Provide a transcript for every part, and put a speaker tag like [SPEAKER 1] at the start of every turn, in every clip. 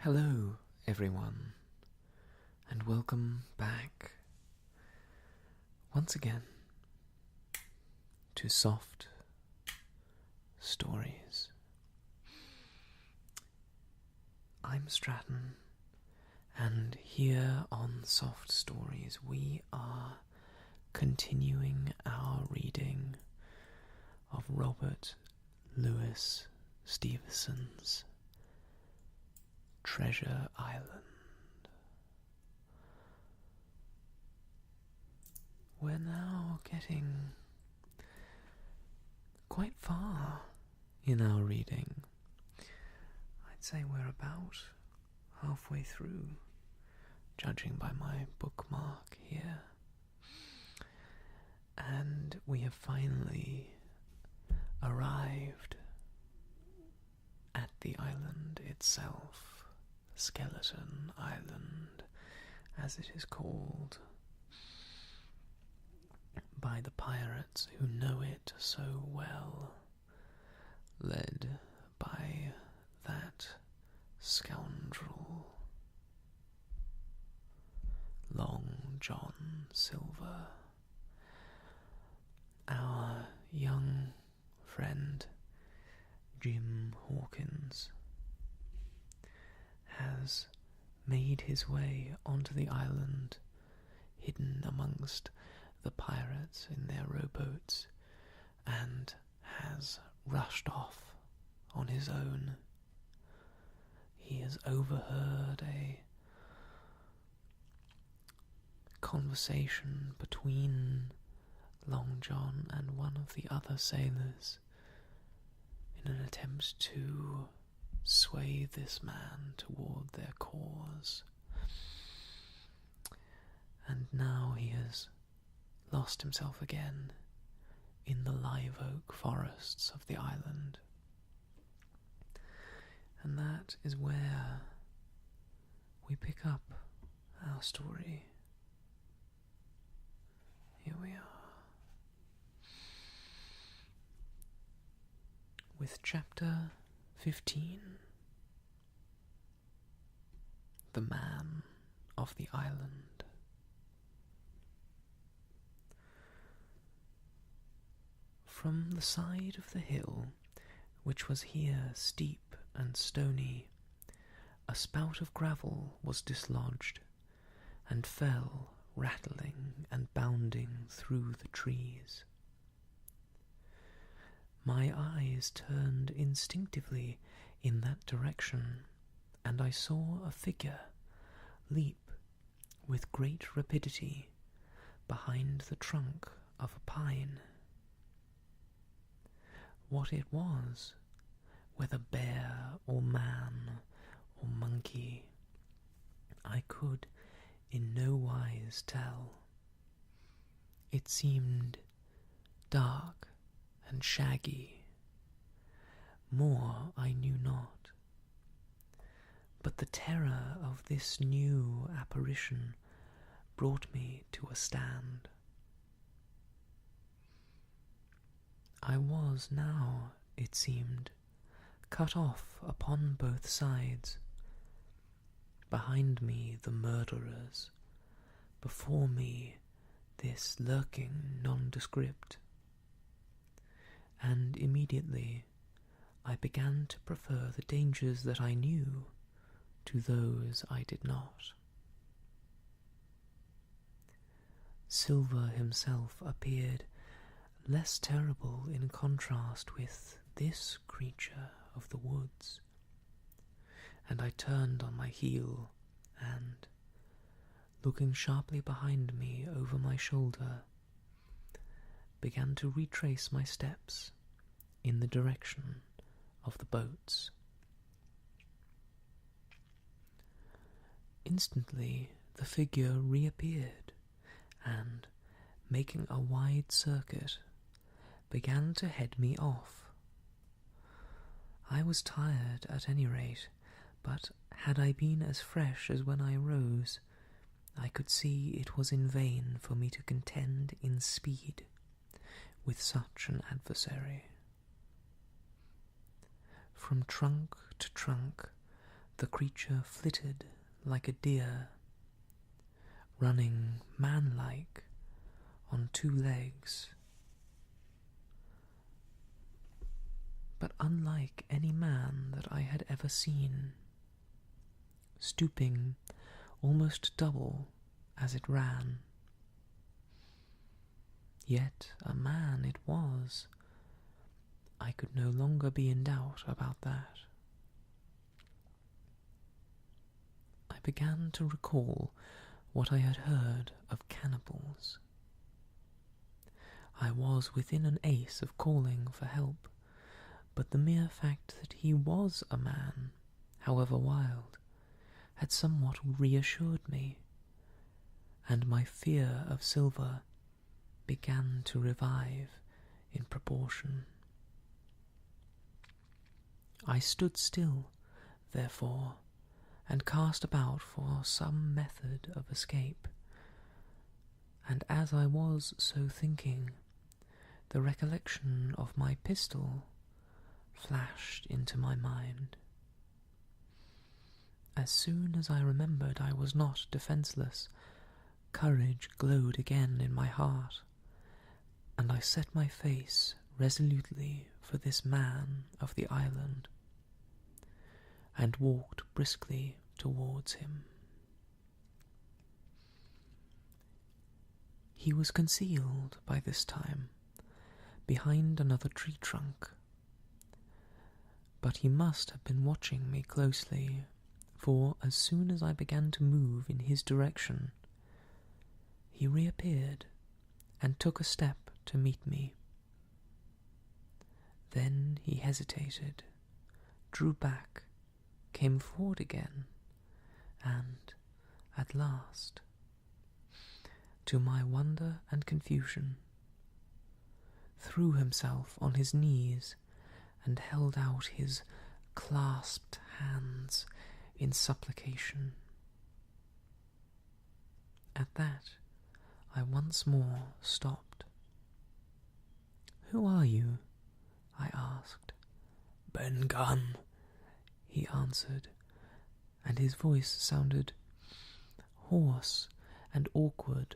[SPEAKER 1] Hello, everyone, and welcome back once again to Soft Stories. I'm Stratton, and here on Soft Stories we are continuing our reading of Robert Louis Stevenson's Treasure Island. We're now getting quite far in our reading. I'd say we're about halfway through, judging by my bookmark here. And we have finally arrived at the island itself. Skeleton Island, as it is called by the pirates who know it so well, led by that scoundrel Long John Silver. Our young friend Jim Hawkins has made his way onto the island, hidden amongst the pirates in their rowboats, and has rushed off on his own. He has overheard a conversation between Long John and one of the other sailors in an attempt to sway this man toward their cause. And now he has lost himself again in the live oak forests of the island. And that is where we pick up our story. Here we are, with chapter 15. The Man of the Island. From the side of the hill, which was here steep and stony, a spout of gravel was dislodged, and fell rattling and bounding through the trees. My eyes turned instinctively in that direction, and I saw a figure leap with great rapidity behind the trunk of a pine. What it was, whether bear or man or monkey, I could in no wise tell. It seemed dark and shaggy. More I knew not. But the terror of this new apparition brought me to a stand. I was now, it seemed, cut off upon both sides. Behind me the murderers, before me this lurking nondescript. And immediately I began to prefer the dangers that I knew to those I did not. Silver himself appeared less terrible in contrast with this creature of the woods, and I turned on my heel and, looking sharply behind me over my shoulder, began to retrace my steps in the direction of the boats. Instantly the figure reappeared, and, making a wide circuit, began to head me off. I was tired at any rate, but had I been as fresh as when I rose, I could see it was in vain for me to contend in speed with such an adversary. From trunk to trunk, The creature flitted like a deer, running man-like on 2 legs, but unlike any man that I had ever seen, stooping almost double as it ran. Yet a man it was. I could no longer be in doubt about that. I began to recall what I had heard of cannibals. I was within an ace of calling for help, but the mere fact that he was a man, however wild, had somewhat reassured me, and my fear of Silver began to revive in proportion. I stood still, therefore, and cast about for some method of escape, and as I was so thinking, the recollection of my pistol flashed into my mind. As soon as I remembered I was not defenceless, courage glowed again in my heart, and I set my face resolutely for this man of the island, and walked briskly towards him. He was concealed by this time behind another tree trunk, but he must have been watching me closely, for as soon as I began to move in his direction, he reappeared and took a step to meet me. Then he hesitated, drew back, came forward again, and, at last, to my wonder and confusion, threw himself on his knees and held out his clasped hands in supplication. At that, I once more stopped. "Who are you?" I asked. "Ben Gunn," he answered, and his voice sounded hoarse and awkward,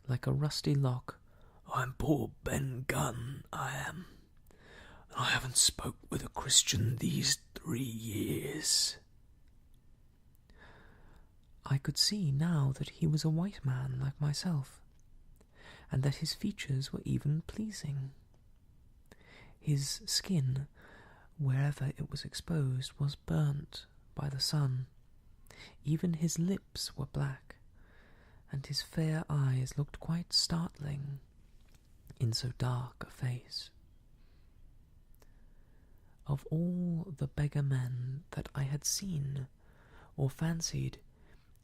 [SPEAKER 1] like a rusty lock. "I'm poor Ben Gunn, I am. I haven't spoke with a Christian these 3 years. I could see now that he was a white man like myself, and that his features were even pleasing. His skin, wherever it was exposed, was burnt by the sun. Even his lips were black, and his fair eyes looked quite startling in so dark a face. Of all the beggar men that I had seen or fancied,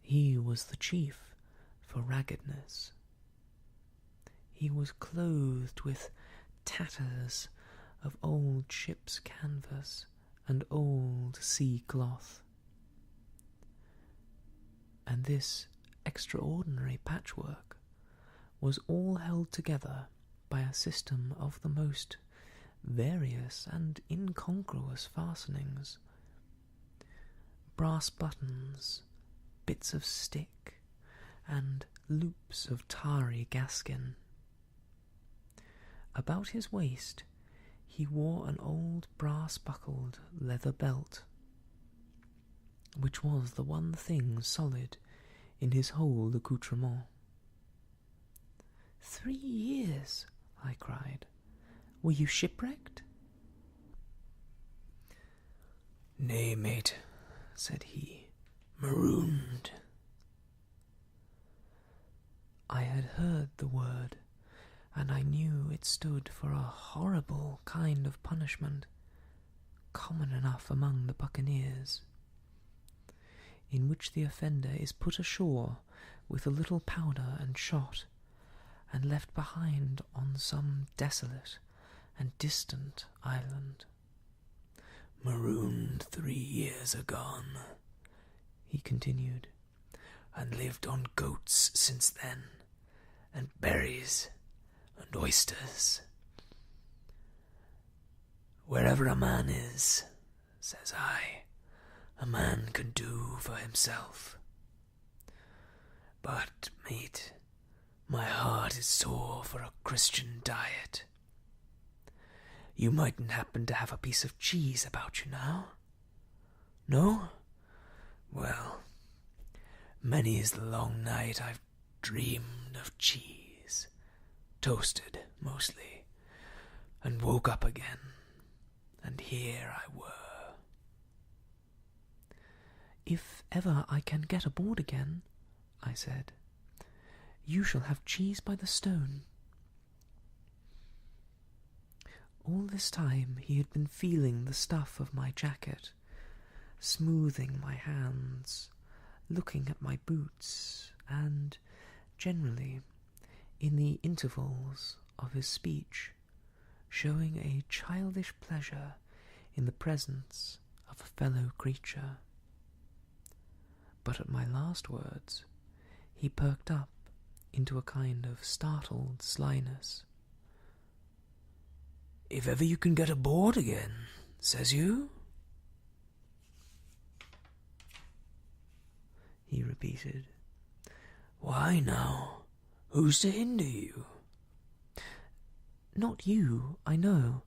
[SPEAKER 1] he was the chief for raggedness. He was clothed with tatters of old ship's canvas and old sea cloth, and this extraordinary patchwork was all held together by a system of the most various and incongruous fastenings. Brass buttons, bits of stick, and loops of tarry gaskin. About his waist he wore an old brass-buckled leather belt, which was the one thing solid in his whole accoutrement. 3 years, I cried. Were you shipwrecked? Nay, mate, said he, marooned. I had heard the word, and I knew it stood for a horrible kind of punishment, common enough among the buccaneers, in which the offender is put ashore with a little powder and shot, and left behind on some desolate and distant island. Marooned 3 years agone, he continued, and lived on goats since then, and berries, and oysters. Wherever a man is, says I, a a man can do for himself. But, mate, my heart is sore for a Christian diet. You mightn't happen to have a piece of cheese about you now? No? Well, many is the long night I've dreamed of cheese, toasted mostly, and woke up again, and here I were. If ever I can get aboard again, I said, you shall have cheese by the stone. All this time he had been feeling the stuff of my jacket, smoothing my hands, looking at my boots, and, generally, in the intervals of his speech, showing a childish pleasure in the presence of a fellow creature. But at my last words, he perked up into a kind of startled slyness. If ever you can get aboard again, says you? He repeated. Why now? Who's to hinder you? Not you, I know,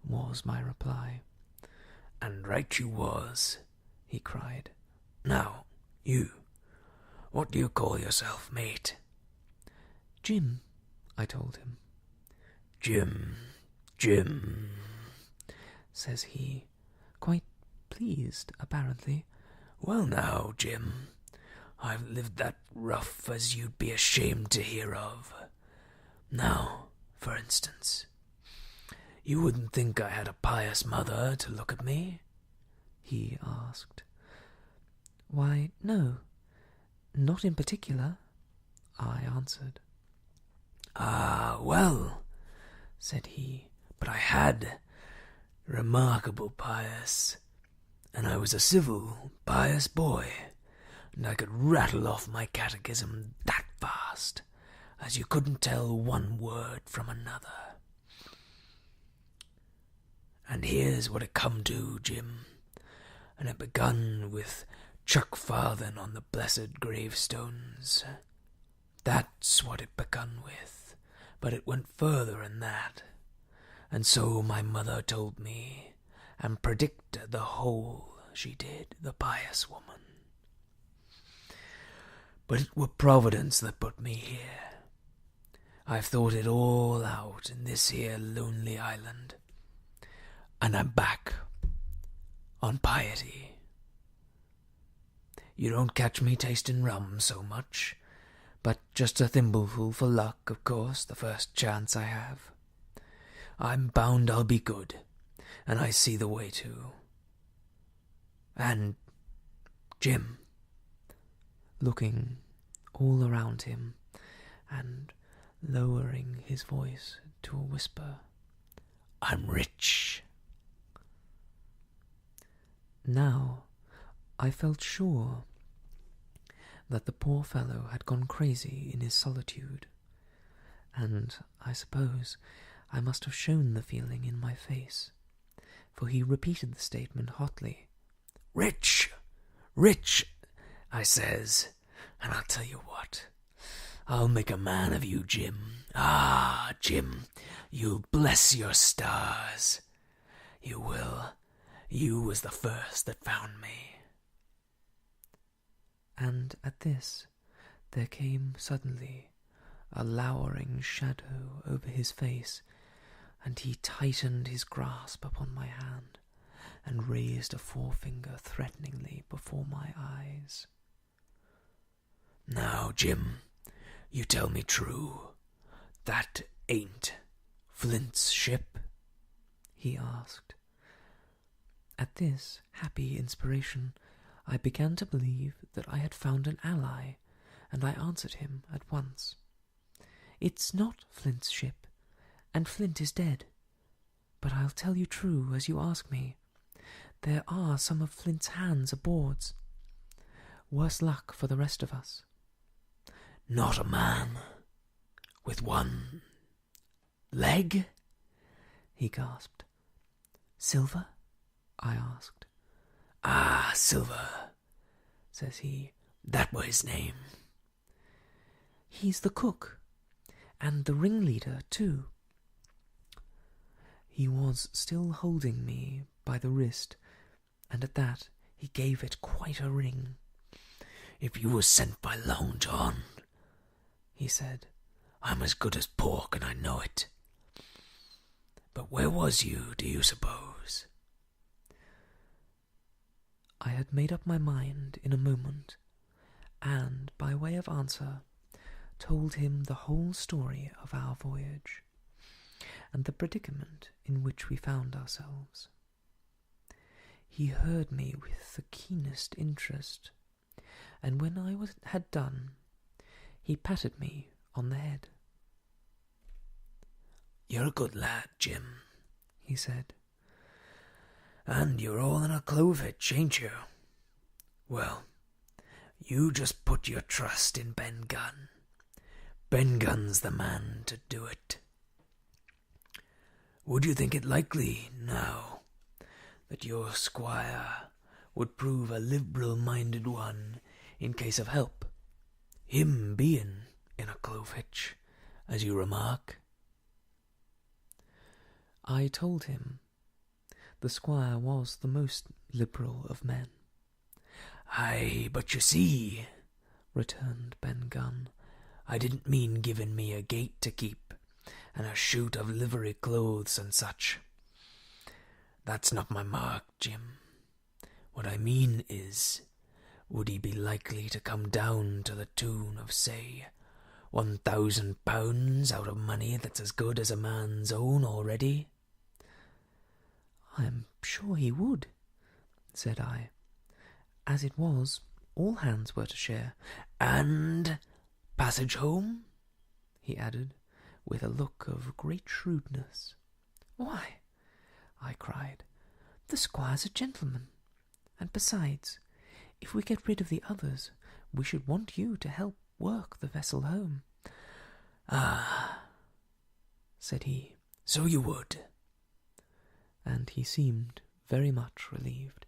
[SPEAKER 1] was my reply. And right you was, he cried. Now, you, what do you call yourself, mate? Jim, I told him. Jim, says he, quite pleased, apparently. Well now, Jim, I've lived that rough as you'd be ashamed to hear of. Now, for instance, you wouldn't think I had a pious mother to look at me? He asked. Why, no, not in particular, I answered. Ah, well, said he, but I had remarkable pious, and I was a civil, pious boy, and I could rattle off my catechism that fast, as you couldn't tell one word from another. And here's what it come to, Jim, and it begun with chuck farthing on the blessed gravestones. That's what it begun with, but it went further than that. And so my mother told me, and predicted the whole, she did, the pious woman. But it were Providence that put me here. I've thought it all out in this here lonely island, and I'm back on piety. You don't catch me tasting rum so much, but just a thimbleful for luck, of course, the first chance I have. I'm bound I'll be good, and I see the way to. And, Jim, looking all around him, and lowering his voice to a whisper, I'm rich. Now I felt sure that the poor fellow had gone crazy in his solitude, and I suppose I must have shown the feeling in my face, for he repeated the statement hotly. Rich! Rich! I says, and I'll tell you what, I'll make a man of you, Jim. Ah, Jim, you'll bless your stars. You will. You was the first that found me. And at this there came suddenly a lowering shadow over his face, and he tightened his grasp upon my hand, and raised a forefinger threateningly before my eyes. Now, Jim, you tell me true, that ain't Flint's ship? He asked. At this happy inspiration, I began to believe that I had found an ally, and I answered him at once. It's not Flint's ship, and Flint is dead. But I'll tell you true as you ask me. There are some of Flint's hands aboard. Worse luck for the rest of us. Not a man with one leg? He gasped. Silver? I asked. "Ah, Silver," says he, "that were his name." "He's the cook, and the ringleader too." He was still holding me by the wrist, and at that he gave it quite a wring. "If you were sent by Long John," he said, "I'm as good as pork, and I know it. But where was you, do you suppose?" I had made up my mind in a moment, and, by way of answer, told him the whole story of our voyage, and the predicament in which we found ourselves. He heard me with the keenest interest, and when I had done, he patted me on the head. "You're a good lad, Jim," he said. "And you're all in a clove hitch, ain't you? Well, you just put your trust in Ben Gunn. Ben Gunn's the man to do it. Would you think it likely, now, that your squire would prove a liberal-minded one in case of help, him being in a clove hitch, as you remark?" I told him the squire was the most liberal of men. "Aye, but you see," returned Ben Gunn, "I didn't mean giving me a gate to keep, and a shoot of livery clothes and such. That's not my mark, Jim. What I mean is, would he be likely to come down to the tune of, say, £1,000 out of money that's as good as a man's own already?" "I am sure he would," said I. As it was, all hands were to share. "And passage home?" he added, with a look of great shrewdness. "Why," I cried, "the squire's a gentleman, and besides, if we get rid of the others, we should want you to help work the vessel home." "Ah," said he, "so you would." And he seemed very much relieved.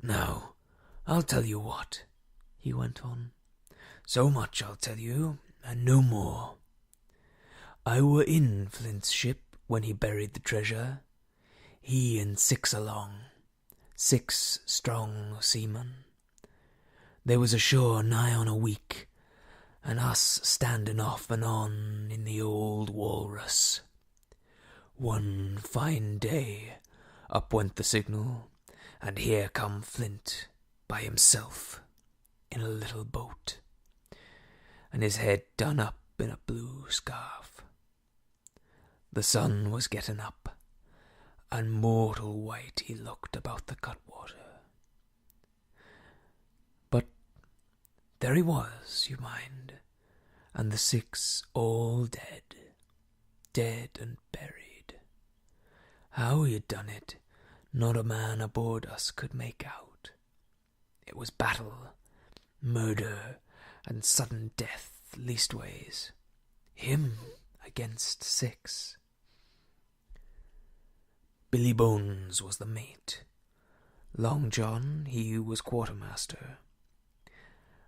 [SPEAKER 1] "Now, I'll tell you what," he went on. "So much I'll tell you, and no more. I were in Flint's ship when he buried the treasure, he and 6 along, 6 strong seamen. They was ashore nigh on a week, and us standing off and on in the old Walrus. One fine day, up went the signal, and here come Flint by himself in a little boat, and his head done up in a blue scarf. The sun was getting up, and mortal white he looked about the cutwater. But there he was, you mind, and the 6 all dead, dead and buried. How he had done it, not a man aboard us could make out. It was battle, murder, and sudden death, leastways. Him against 6. Billy Bones was the mate. Long John, he was quartermaster.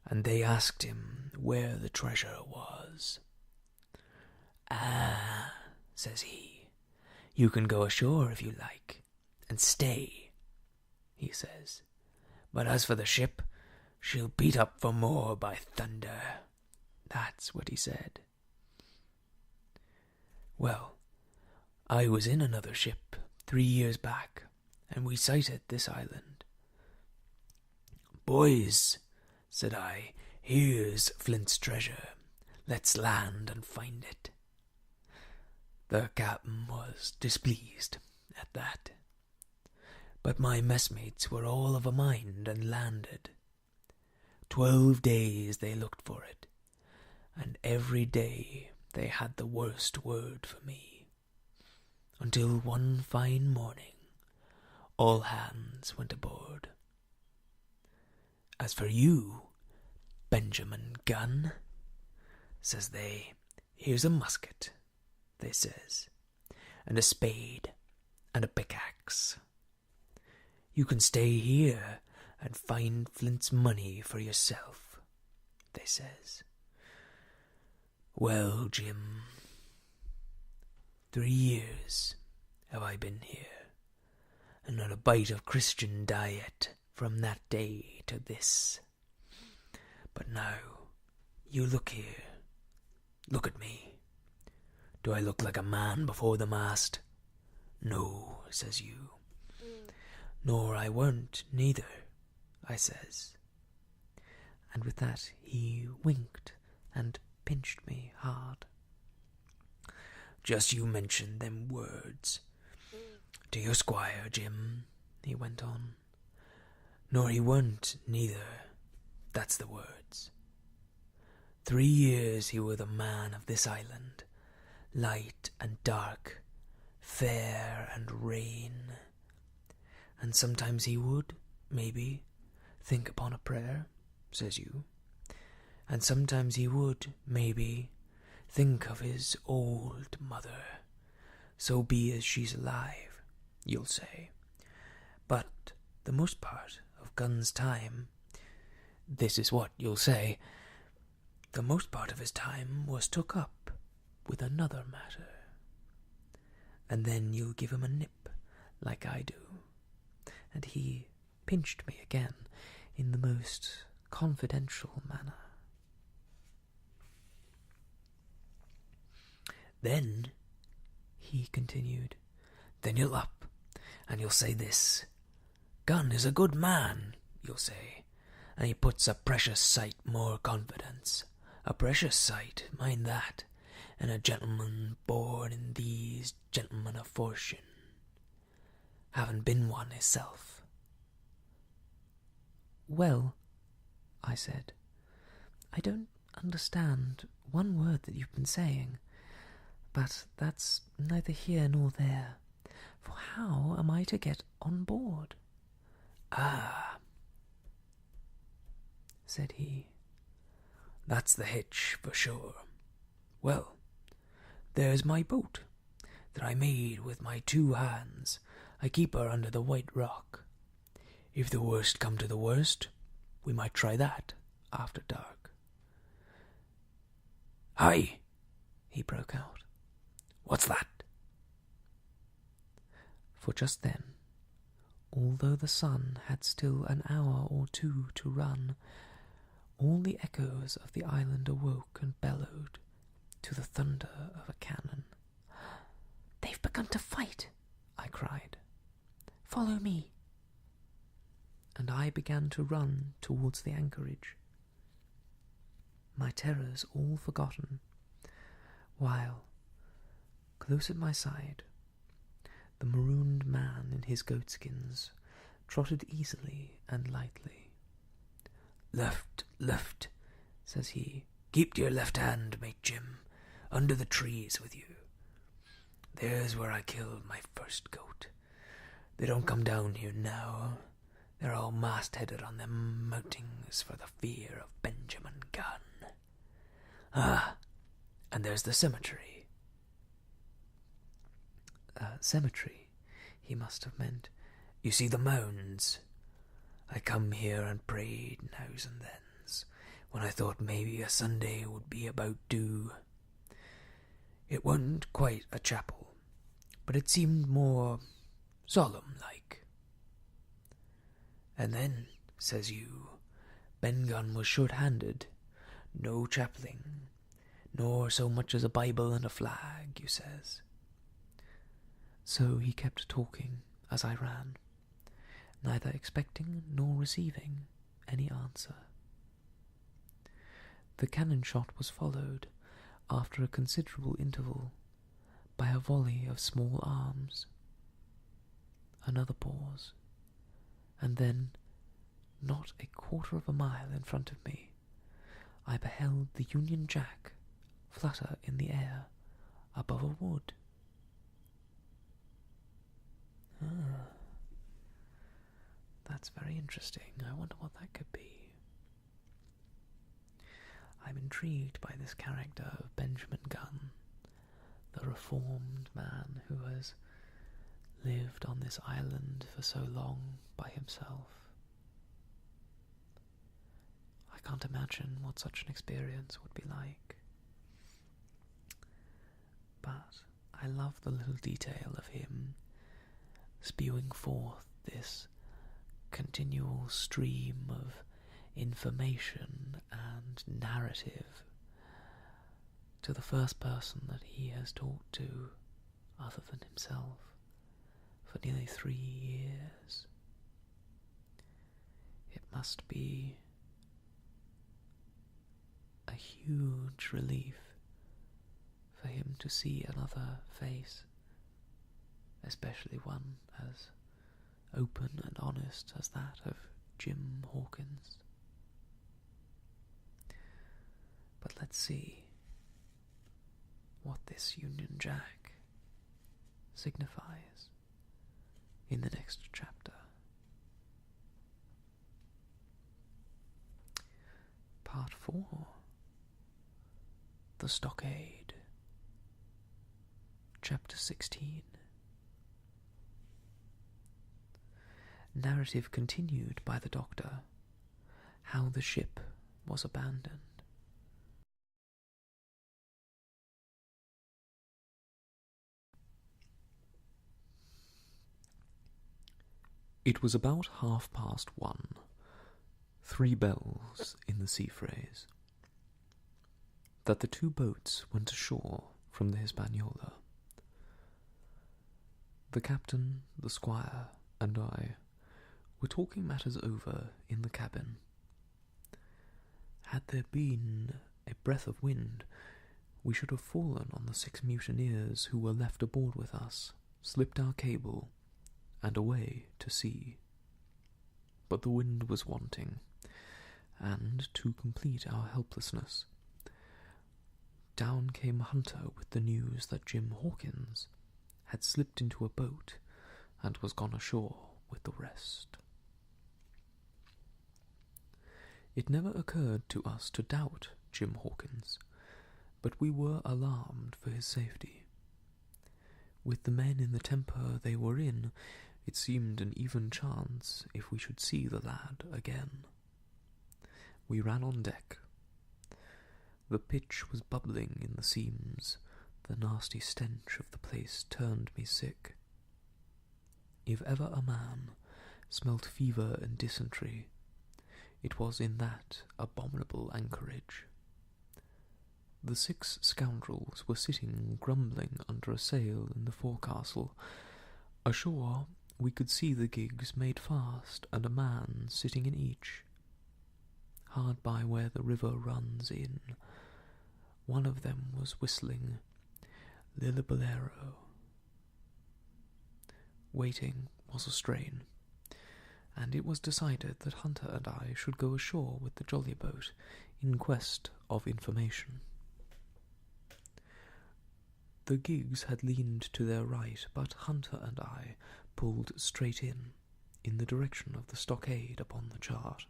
[SPEAKER 1] And they asked him where the treasure was. "Ah," says he, "you can go ashore if you like, and stay," he says. "But as for the ship, she'll beat up for more, by thunder." That's what he said. Well, I was in another ship 3 years back, and we sighted this island. "Boys," said I, "here's Flint's treasure. Let's land and find it." The captain was displeased at that, but my messmates were all of a mind and landed. 12 days they looked for it, and every day they had the worst word for me, until one fine morning all hands went aboard. "As for you, Benjamin Gunn," says they, "here's a musket," they says, "and a spade and a pickaxe. You can stay here and find Flint's money for yourself, they says. Well, Jim, 3 years have I been here, and not a bite of Christian diet from that day to this. But now, you look here. Look at me. Do I look like a man before the mast? No, says you. Nor I weren't, neither, I says. And with that he winked and pinched me hard. Just you mention them words to your squire, Jim, he went on. Nor he weren't, neither. That's the words. 3 years he were the man of this island, light and dark, fair and rain. And sometimes he would, maybe, think upon a prayer, says you. And sometimes he would, maybe, think of his old mother, so be as she's alive, you'll say. But the most part of Gunn's time, this is what you'll say, the most part of his time was took up with another matter. And then you'll give him a nip, like I do. And he pinched me again in the most confidential manner. Then, he continued, then you'll up, and you'll say this. Gunn is a good man, you'll say, and he puts a precious sight more confidence. A precious sight, mind that, and a gentleman born in these gentlemen of fortune, having been one himself. Well, I said, I don't understand one word that you've been saying, but that's neither here nor there, for how am I to get on board? Ah, said he, that's the hitch for sure. Well, there's my boat, that I made with my 2 hands. I keep her under the white rock. If the worst come to the worst, we might try that after dark. Hi, he broke out. What's that? For just then, although the sun had still an hour or 2 to run, all the echoes of the island awoke and bellowed to the thunder of a cannon. They've begun to fight, I cried. Follow me. And I began to run towards the anchorage, my terrors all forgotten, while, close at my side, the marooned man in his goatskins trotted easily and lightly. Left, left, says he. Keep to your left hand, mate Jim, under the trees with you. There's where I killed my first goat. They don't come down here now. They're all mast-headed on them mountings for the fear of Benjamin Gunn. Ah, and there's the cemetery. Cemetery, he must have meant. You see the mounds? I come here and prayed nows and thens, when I thought maybe a Sunday would be about due. It wasn't quite a chapel, but it seemed more solemn-like. And then, says you, Ben Gunn was short-handed, no chapeling, nor so much as a Bible and a flag, you says. So he kept talking as I ran, neither expecting nor receiving any answer. The cannon shot was followed, after a considerable interval, by a volley of small arms. Another pause, and then, not a quarter of a mile in front of me, I beheld the Union Jack flutter in the air above a wood. That's very interesting. I wonder what that could be. I'm intrigued by this character of Benjamin Gunn, the reformed man who has lived on this island for so long by himself. I can't imagine what such an experience would be like. But I love the little detail of him spewing forth this continual stream of information and narrative to the first person that he has talked to other than himself for nearly 3 years. It must be a huge relief for him to see another face, especially one as open and honest as that of Jim Hawkins. But let's see what this Union Jack signifies in the next chapter. Part 4. The Stockade. Chapter 16. Narrative continued by the Doctor. How the ship was abandoned. It was about 1:30, 3 bells in the sea phrase, that the 2 boats went ashore from the Hispaniola. The captain, the squire, and I were talking matters over in the cabin. Had there been a breath of wind, we should have fallen on the 6 mutineers who were left aboard with us, slipped our cable, and away to sea. But the wind was wanting, and to complete our helplessness, down came Hunter with the news that Jim Hawkins had slipped into a boat and was gone ashore with the rest. It never occurred to us to doubt Jim Hawkins, but we were alarmed for his safety. With the men in the temper they were in, it seemed an even chance if we should see the lad again. We ran on deck. The pitch was bubbling in the seams. The nasty stench of the place turned me sick. If ever a man smelt fever and dysentery, it was in that abominable anchorage. The 6 scoundrels were sitting grumbling under a sail in the forecastle. Ashore we could see the gigs made fast, and a man sitting in each. Hard by where the river runs in, one of them was whistling Lillibolero. Waiting was a strain, and it was decided that Hunter and I should go ashore with the jolly boat in quest of information. The gigs had leaned to their right, but Hunter and I pulled straight in the direction of the stockade upon the chart.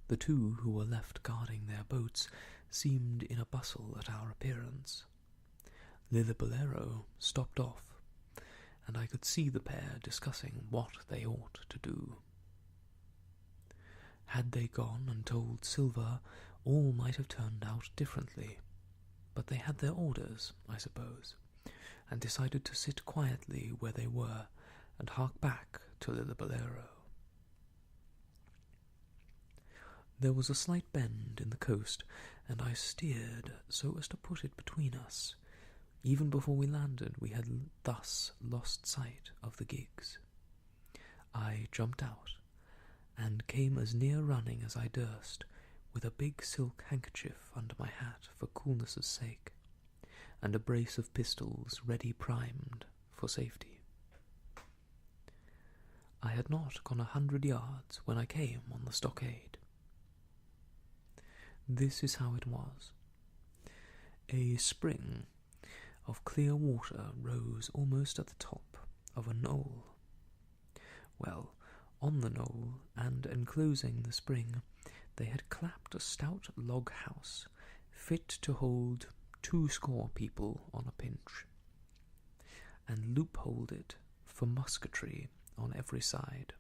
[SPEAKER 1] The 2 who were left guarding their boats seemed in a bustle at our appearance. Lillibolero stopped off, and I could see the pair discussing what they ought to do. Had they gone and told Silver, all might have turned out differently, but they had their orders, I suppose, and decided to sit quietly where they were and hark back to Lillibolero. There was a slight bend in the coast, and I steered so as to put it between us. Even before we landed, we had thus lost sight of the gigs. I jumped out, and came as near running as I durst, with a big silk handkerchief under my hat for coolness' sake, and a brace of pistols ready primed for safety. I had not gone 100 yards when I came on the stockade. This is how it was. A spring of clear water rose almost at the top of a knoll. Well, on the knoll, and enclosing the spring, they had clapped a stout log house, fit to hold 20 people on a pinch. and loopholed it for musketry on every side.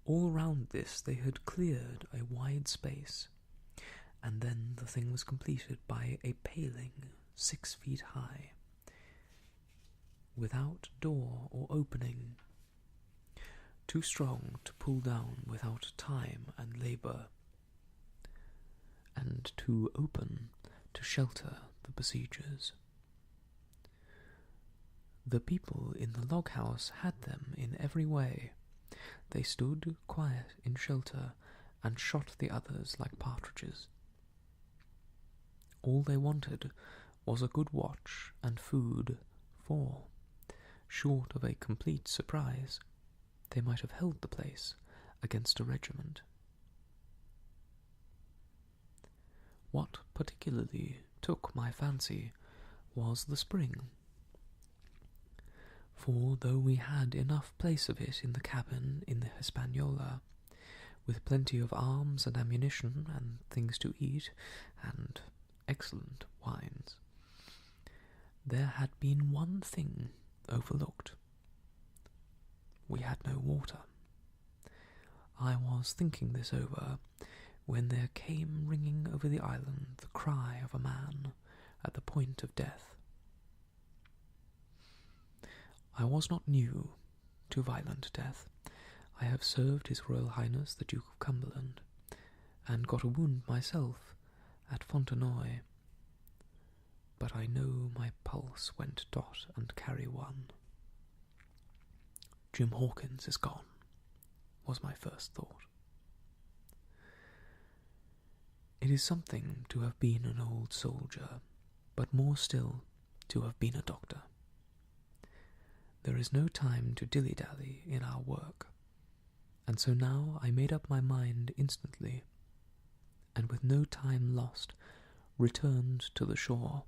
[SPEAKER 1] All round this they had cleared a wide space, and then the thing was completed by a paling 6 feet high, without door or opening, too strong to pull down without time and labour, and too open to shelter the besiegers. The people in the log house had them in every way. They stood quiet in shelter and shot the others like partridges. All they wanted was a good watch and food, for, short of a complete surprise, they might have held the place against a regiment. What particularly took my fancy was the spring, for though we had enough place of it in the cabin in the Hispaniola, with plenty of arms and ammunition and things to eat, and excellent wines, there had been one thing overlooked. We had no water. I was thinking this over when there came ringing over the island the cry of a man at the point of death. I was not new to violent death. I have served His Royal Highness the Duke of Cumberland, and got a wound myself at Fontenoy, but I know my pulse went dot and carry one. Jim Hawkins is gone, was my first thought. It is something to have been an old soldier, but more still to have been a doctor. There is no time to dilly-dally in our work, and so now I made up my mind instantly, and with no time lost returned to the shore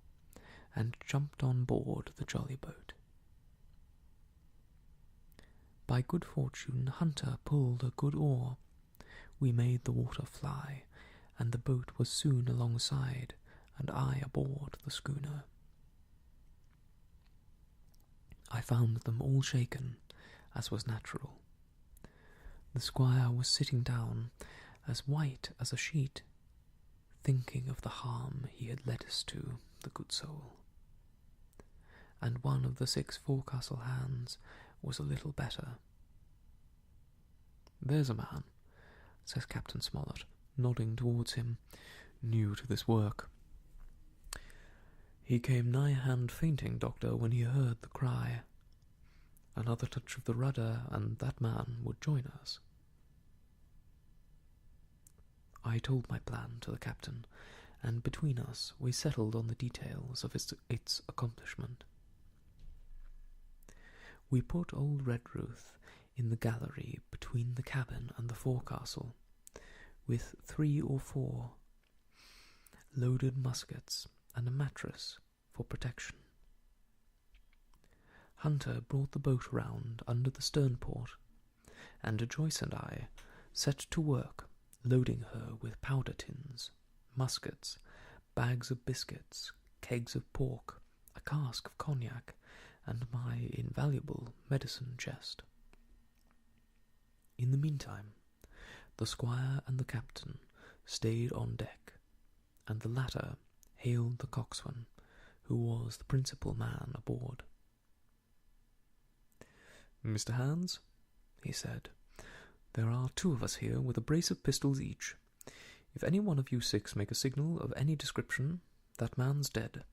[SPEAKER 1] and jumped on board the jolly boat. By good fortune Hunter pulled a good oar. We made the water fly, and the boat was soon alongside, and I aboard the schooner. I found them all shaken, as was natural. The squire was sitting down, as white as a sheet, thinking of the harm he had led us to, the good soul. And one of the 6 forecastle hands was a little better. "There's a man," says Captain Smollett, nodding towards him, "new to this work. He came nigh-hand fainting, Doctor, when he heard the cry. Another touch of the rudder, and that man would join us." I told my plan to the captain, and between us we settled on the details of its accomplishment. We put old Redruth in the gallery between the cabin and the forecastle, with 3 or 4 loaded muskets and a mattress for protection. Hunter brought the boat round under the sternport, and Joyce and I set to work loading her with powder tins, muskets, bags of biscuits, kegs of pork, a cask of cognac, and my invaluable medicine chest. In the meantime, the squire and the captain stayed on deck, and the latter hailed the coxswain, who was the principal man aboard. "Mr. Hands," he said, "there are 2 of us here with a brace of pistols each. If any one of you 6 make a signal of any description, that man's dead."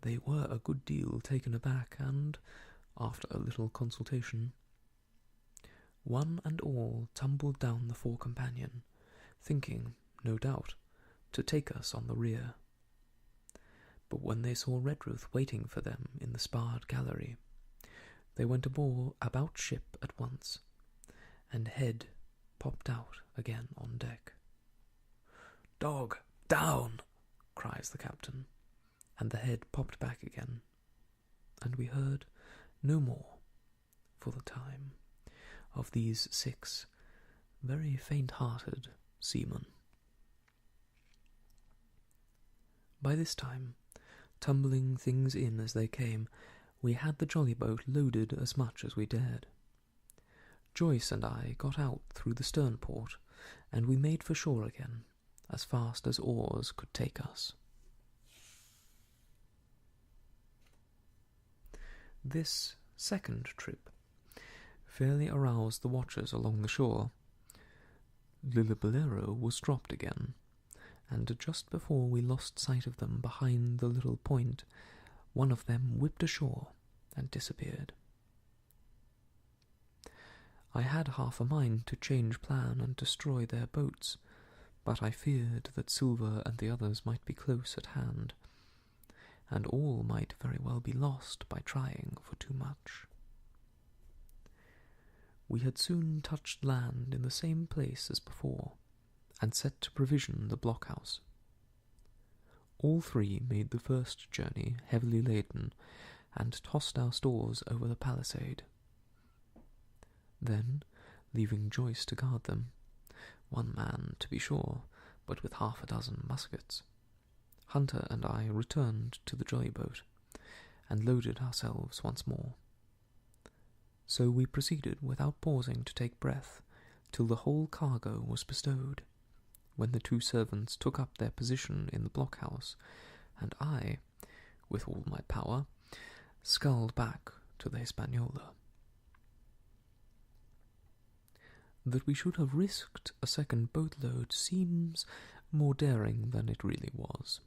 [SPEAKER 1] They were a good deal taken aback, and, after a little consultation, one and all tumbled down the fore companion, thinking, no doubt, to take us on the rear. But when they saw Redruth waiting for them in the sparred gallery, they went about ship at once, and head popped out again on deck. "Dog, down!" cries the captain, and the head popped back again, and we heard no more, for the time, of these 6 very faint-hearted seamen. By this time Tumbling things in as they came, we had the jolly boat loaded as much as we dared. Joyce and I got out through the stern port, and we made for shore again, as fast as oars could take us. This second trip fairly aroused the watchers along the shore. Lillibolero was dropped again, and just before we lost sight of them behind the little point, one of them whipped ashore and disappeared. I had half a mind to change plan and destroy their boats, but I feared that Silver and the others might be close at hand, and all might very well be lost by trying for too much. We had soon touched land in the same place as before, and set to provision the blockhouse. All three made the first journey heavily laden, and tossed our stores over the palisade. Then, leaving Joyce to guard them, one man to be sure, but with 6 muskets, Hunter and I returned to the jolly boat, and loaded ourselves once more. So we proceeded without pausing to take breath, till the whole cargo was bestowed, when the 2 servants took up their position in the blockhouse, and I, with all my power, sculled back to the Hispaniola. That we should have risked a second boatload seems more daring than it really was.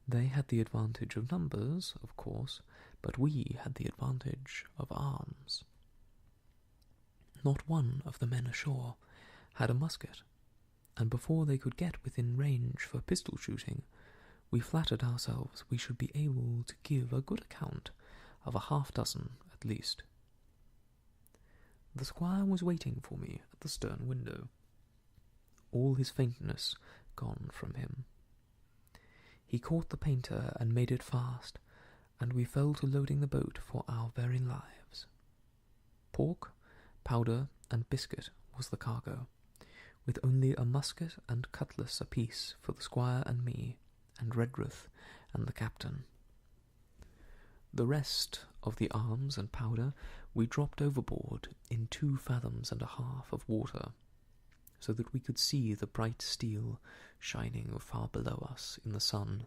[SPEAKER 1] They had the advantage of numbers, of course, but we had the advantage of arms. Not one of the men ashore had a musket, and before they could get within range for pistol shooting, we flattered ourselves we should be able to give a good account of 6 at least. The squire was waiting for me at the stern window, all his faintness gone from him. He caught the painter and made it fast, and we fell to loading the boat for our very lives. Pork, powder, and biscuit was the cargo, with only a musket and cutlass apiece for the squire and me, and Redruth and the captain. The rest of the arms and powder we dropped overboard in 2 fathoms and a half of water, so that we could see the bright steel shining far below us in the sun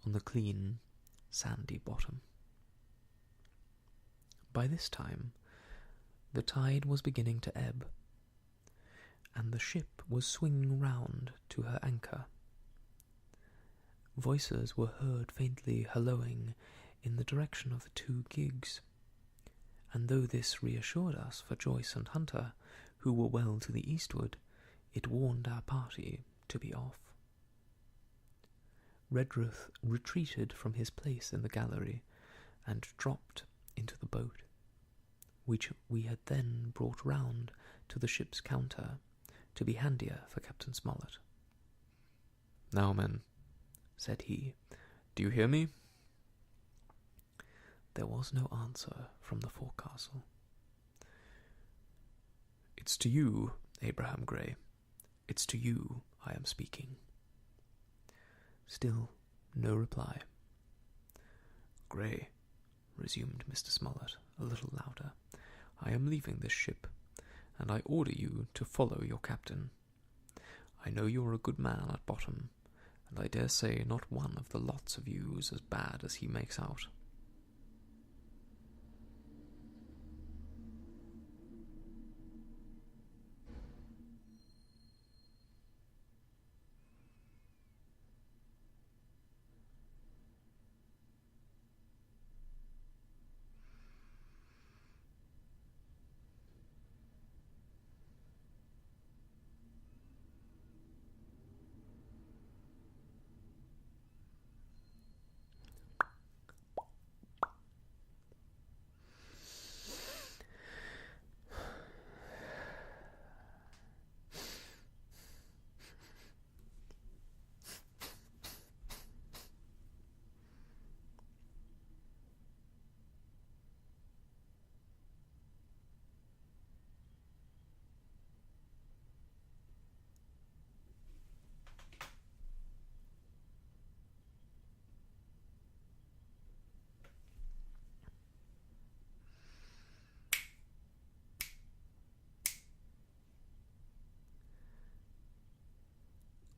[SPEAKER 1] on the clean, sandy bottom. By this time, the tide was beginning to ebb, and the ship was swinging round to her anchor. Voices were heard faintly hallooing in the direction of the 2 gigs, and though this reassured us for Joyce and Hunter, who were well to the eastward, it warned our party to be off. Redruth retreated from his place in the gallery and dropped into the boat, which we had then brought round to the ship's counter to be handier for Captain Smollett. "Now, men," said he, "do you hear me?" There was no answer from the forecastle. "It's to you, Abraham Gray. It's to you I am speaking." Still no reply. "Gray," resumed Mr. Smollett a little louder, "I am leaving this ship, and I order you to follow your captain. I know you're a good man at bottom, and I dare say not one of the lots of you is as bad as he makes out."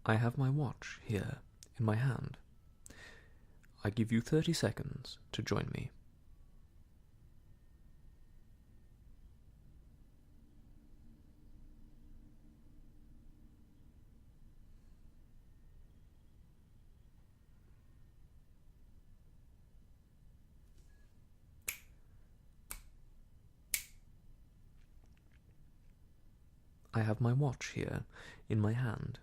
[SPEAKER 1] I have my watch here in my hand. I give you 30 seconds to join me. I have my watch here in my hand.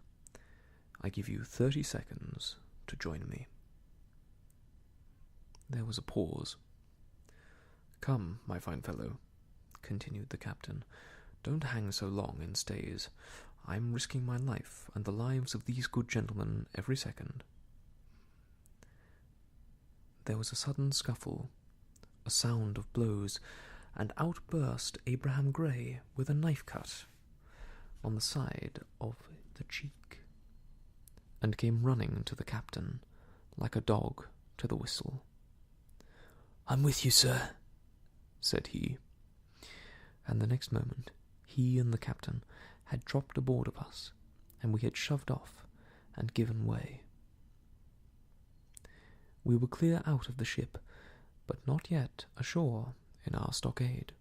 [SPEAKER 1] I give you 30 seconds to join me. There was a pause. "Come, my fine fellow," continued the captain. "Don't hang so long in stays. I'm risking my life and the lives of these good gentlemen every second." There was a sudden scuffle, a sound of blows, and out burst Abraham Gray with a knife cut on the side of the cheek, and came running to the captain like a dog to the whistle. "I'm with you, sir," said he, and the next moment he and the captain had dropped aboard of us, and we had shoved off and given way. We were clear out of the ship, but not yet ashore in our stockade.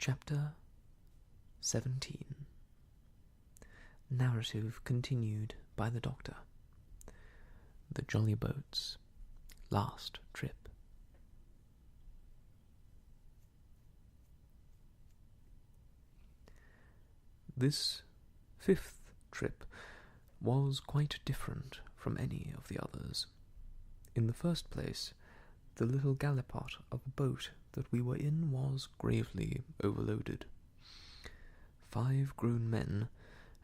[SPEAKER 1] Chapter 17. Narrative continued by the Doctor. The Jolly Boat's last trip. This 5th trip was quite different from any of the others. In the first place, the little gallipot of a boat that we were in was gravely overloaded. 5 grown men,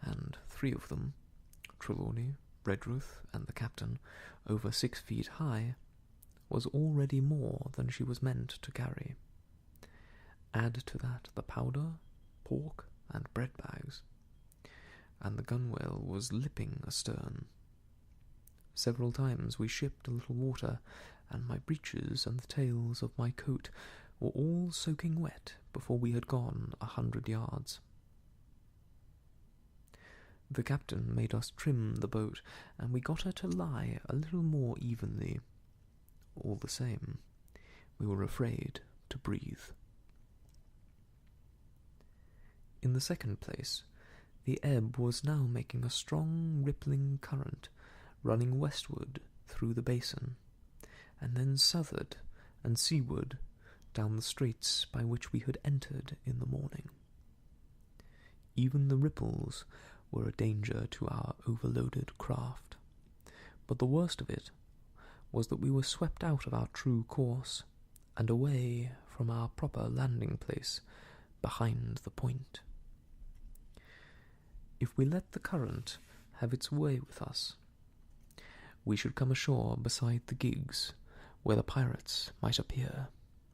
[SPEAKER 1] and 3 of them, Trelawney, Redruth, and the captain, over 6 feet high, was already more than she was meant to carry. Add to that the powder, pork, and bread bags, and the gunwale was lipping astern. Several times we shipped a little water, and my breeches and the tails of my coat were all soaking wet before we had gone 100 yards. The captain made us trim the boat, and we got her to lie a little more evenly. All the same, we were afraid to breathe. In the second place, the ebb was now making a strong rippling current, running westward through the basin, and then southward and seaward down the straits by which we had entered in the morning. Even the ripples were a danger to our overloaded craft, but the worst of it was that we were swept out of our true course, and away from our proper landing place behind the point. If we let the current have its way with us, we should come ashore beside the gigs, where the pirates might appear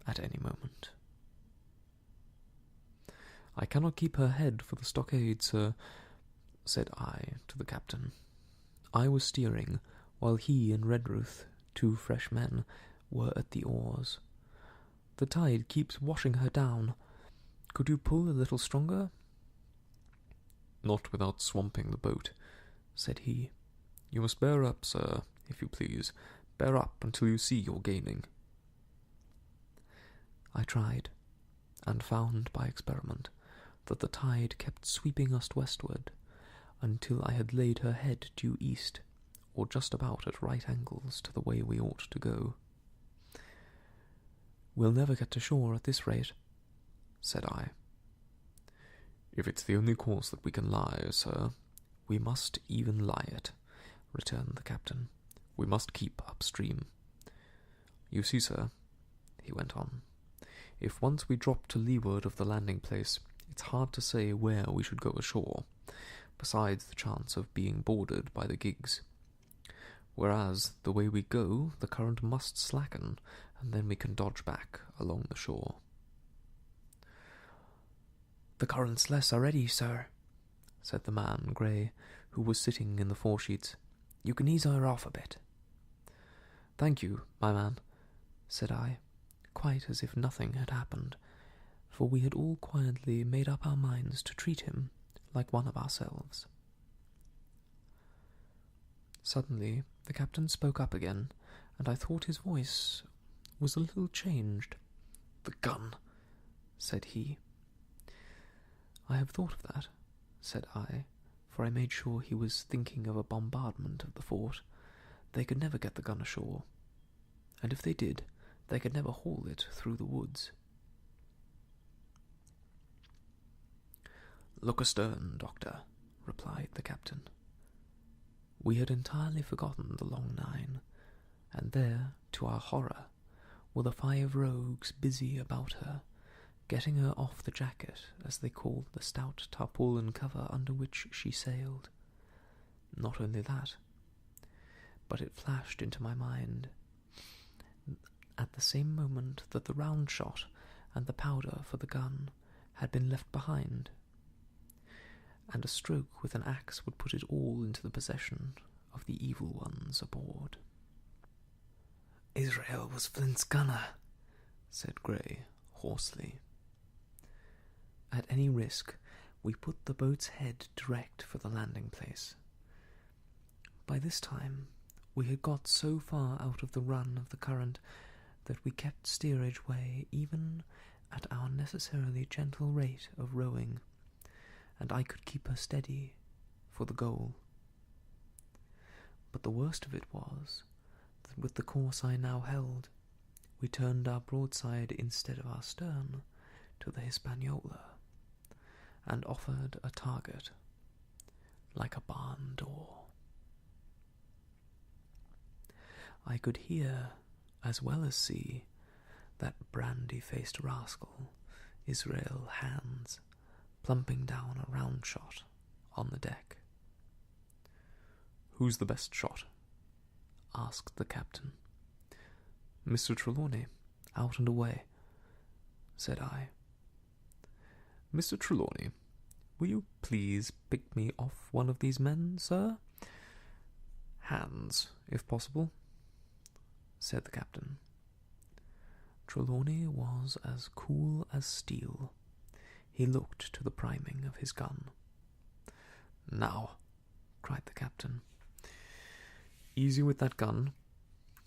[SPEAKER 1] at any moment. "I cannot keep her head for the stockade, sir," said I to the captain. I was steering, while he and Redruth, 2 fresh men, were at the oars. "The tide keeps washing her down. Could you pull a little stronger?" "Not without swamping the boat," said he. "You must bear up, sir, if you please. Bear up until you see you're gaining." I tried, and found by experiment that the tide kept sweeping us westward until I had laid her head due east, or just about at right angles to the way we ought to go. "We'll never get to shore at this rate," said I. "If it's the only course that we can lie, sir, we must even lie it," returned the captain. "We must keep upstream. You see, sir," he went on, "if once we drop to leeward of the landing place, it's hard to say where we should go ashore, besides the chance of being boarded by the gigs. Whereas, the way we go, the current must slacken, and then we can dodge back along the shore." "The current's less already, sir," said the man, Grey, who was sitting in the foresheets. "You can ease her off a bit." "Thank you, my man. said I, quite as if nothing had happened, for we had all quietly made up our minds to treat him like one of ourselves. Suddenly the captain spoke up again, and I thought his voice was a little changed. "The gun," said he. "I have thought of that," said I, for I made sure he was thinking of a bombardment of the fort. They could never get the gun ashore, and if they did, they could never haul it through the woods. "Look astern, Doctor," replied the captain. We had entirely forgotten the long nine, and there, to our horror, were the 5 rogues busy about her, getting her off the jacket, as they called the stout tarpaulin cover under which she sailed. Not only that, but it flashed into my mind, at the same moment, that the round shot and the powder for the gun had been left behind, and a stroke with an axe would put it all into the possession of the evil ones aboard. "Israel was Flint's gunner," said Grey, hoarsely. At any risk, we put the boat's head direct for the landing place. By this time, we had got so far out of the run of the current that we kept steerage way even at our necessarily gentle rate of rowing, and I could keep her steady for the goal. But the worst of it was that with the course I now held, we turned our broadside instead of our stern to the Hispaniola, and offered a target like a barn door. I could hear, as well as see, that brandy-faced rascal, Israel Hands, plumping down a round shot on the deck. "Who's the best shot?" asked the captain. "Mr. Trelawney, out and away," said I. "Mr. Trelawney, will you please pick me off one of these men, sir?" "Hands, if possible," said the captain. Trelawney was as cool as steel. He looked to the priming of his gun. "Now," cried the captain, "easy with that gun,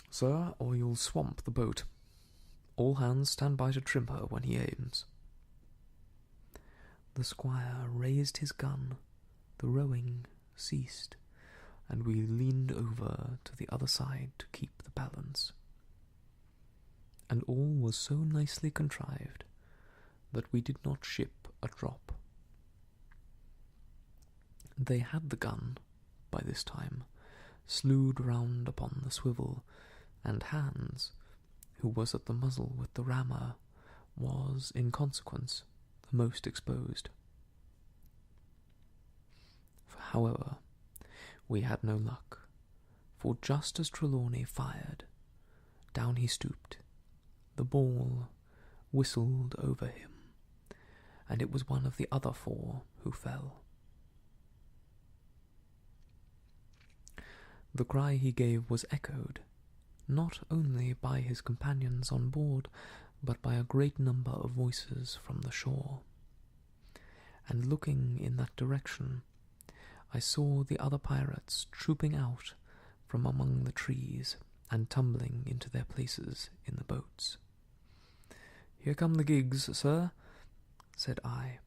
[SPEAKER 1] sir, or you'll swamp the boat. All hands stand by to trim her when he aims." The squire raised his gun, the rowing ceased, and we leaned over to the other side to keep the balance. And all was so nicely contrived that we did not ship a drop. They had the gun, by this time, slewed round upon the swivel, and Hans, who was at the muzzle with the rammer, was, in consequence, the most exposed. However, we had no luck, for just as Trelawney fired, down he stooped. The ball whistled over him, and it was one of the other 4 who fell. The cry he gave was echoed, not only by his companions on board, but by a great number of voices from the shore. And looking in that direction, I saw the other pirates trooping out from among the trees and tumbling into their places in the boats. "Here come the gigs, sir," said I.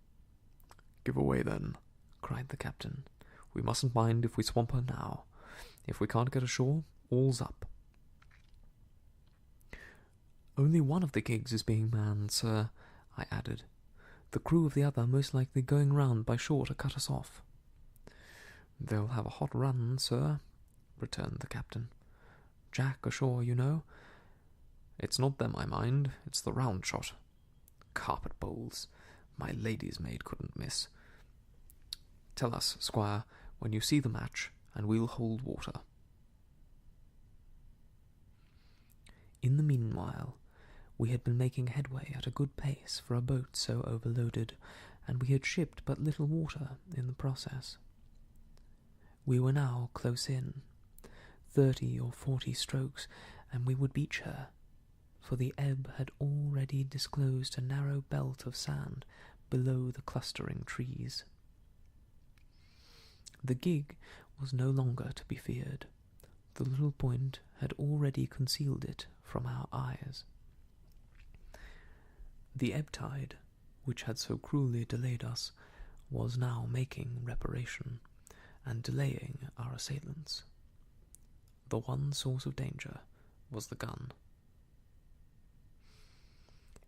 [SPEAKER 1] "Give away, then," cried the captain. "We mustn't mind if we swamp her now. If we can't get ashore, all's up." "Only one of the gigs is being manned, sir," I added. "The crew of the other most likely going round by shore to cut us off." "They'll have a hot run, sir," returned the captain. "Jack ashore, you know. It's not them I mind, it's the round shot. Carpet bowls, my lady's maid couldn't miss. Tell us, squire, when you see the match, and we'll hold water." In the meanwhile, we had been making headway at a good pace for a boat so overloaded, and we had shipped but little water in the process. We were now close in, 30 or 40 strokes, and we would beach her, for the ebb had already disclosed a narrow belt of sand below the clustering trees. The gig was no longer to be feared. The little point had already concealed it from our eyes. The ebb tide, which had so cruelly delayed us, was now making reparation, and delaying our assailants. The one source of danger was the gun.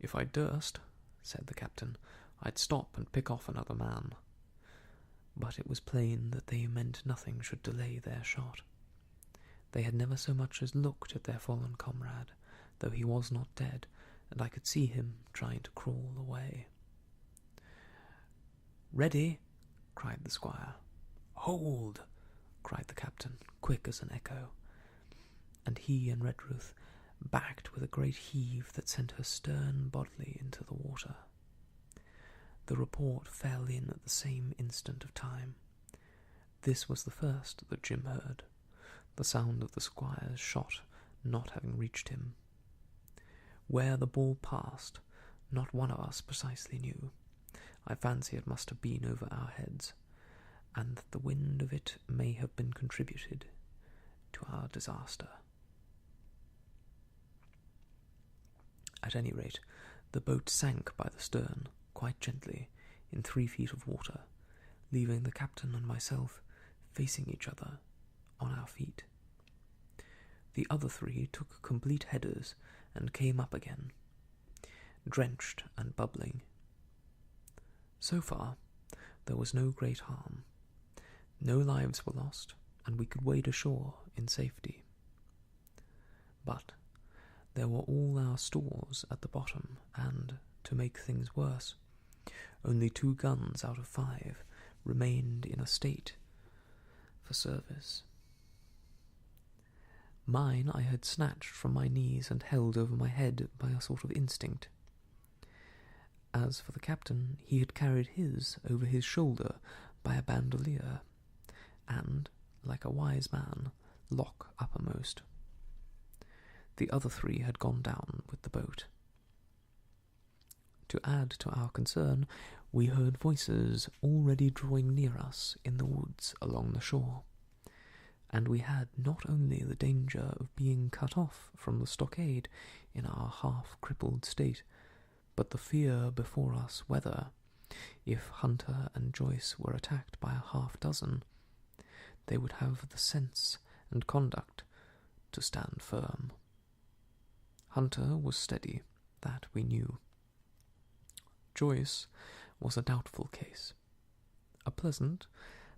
[SPEAKER 1] "If I durst," said the captain, "I'd stop and pick off another man." But it was plain that they meant nothing should delay their shot. They had never so much as looked at their fallen comrade, though he was not dead, and I could see him trying to crawl away. "Ready!" cried the squire. "Hold!" cried the captain, quick as an echo, and he and Redruth backed with a great heave that sent her stern bodily into the water. The report fell in at the same instant of time. This was the first that Jim heard, the sound of the squire's shot not having reached him. Where the ball passed, not one of us precisely knew. I fancy it must have been over our heads, and that the wind of it may have been contributed to our disaster. At any rate, the boat sank by the stern, quite gently, in 3 feet of water, leaving the captain and myself facing each other on our feet. The other 3 took complete headers and came up again, drenched and bubbling. So far, there was no great harm. No lives were lost, and we could wade ashore in safety. But there were all our stores at the bottom, and, to make things worse, only 2 guns out of 5 remained in a state for service. Mine I had snatched from my knees and held over my head by a sort of instinct. As for the captain, he had carried his over his shoulder by a bandolier, and, like a wise man, lock uppermost. The other 3 had gone down with the boat. To add to our concern, we heard voices already drawing near us in the woods along the shore, and we had not only the danger of being cut off from the stockade in our half-crippled state, but the fear before us whether, if Hunter and Joyce were attacked by a half-dozen, they would have the sense and conduct to stand firm. Hunter was steady, that we knew. Joyce was a doubtful case. A pleasant,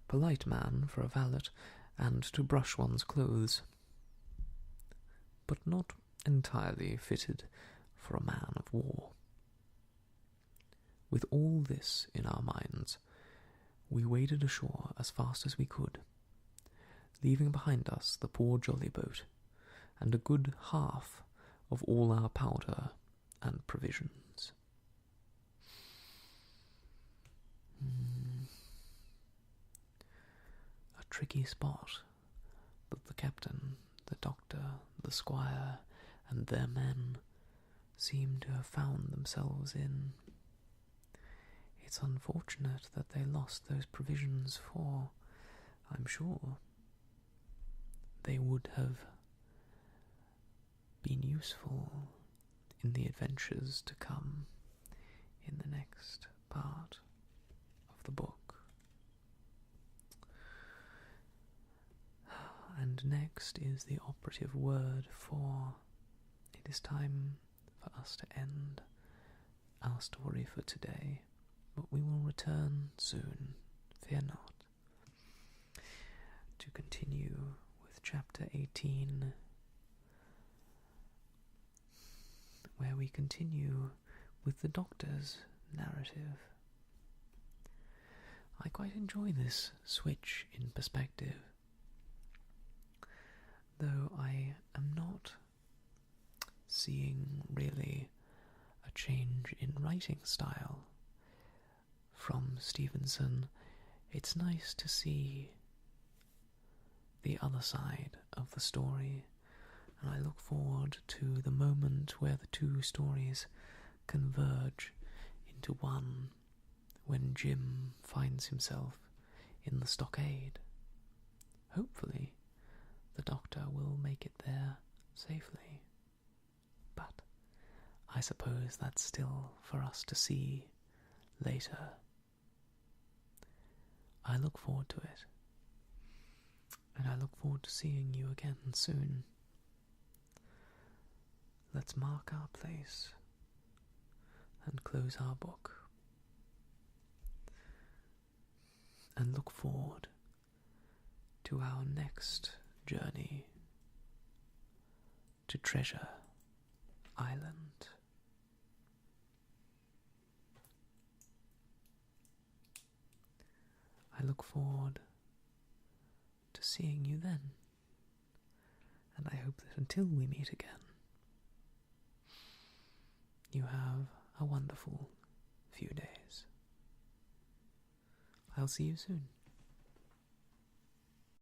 [SPEAKER 1] polite man for a valet, and to brush one's clothes, but not entirely fitted for a man of war. With all this in our minds, we waded ashore as fast as we could, leaving behind us the poor jolly boat, and a good half of all our powder and provisions. A tricky spot that the captain, the doctor, the squire, and their men seem to have found themselves in. It's unfortunate that they lost those provisions, for I'm sure they would have been useful in the adventures to come in the next part of the book. And next is the operative word, for it is time for us to end our story for today, but we will return soon, fear not, to continue with chapter 18, where we continue with the doctor's narrative. I quite enjoy this switch in perspective, though I am not seeing really a change in writing style from Stevenson. It's nice to see the other side of the story and I look forward to the moment where the two stories converge into one, when Jim finds himself in the stockade. Hopefully, the Doctor will make it there safely. But I suppose that's still for us to see later. I look forward to it, and I look forward to seeing you again soon. Let's mark our place and close our book, and look forward to our next journey to Treasure Island. I look forward to seeing you then, and I hope that until we meet again, you have a wonderful few days. I'll see you soon.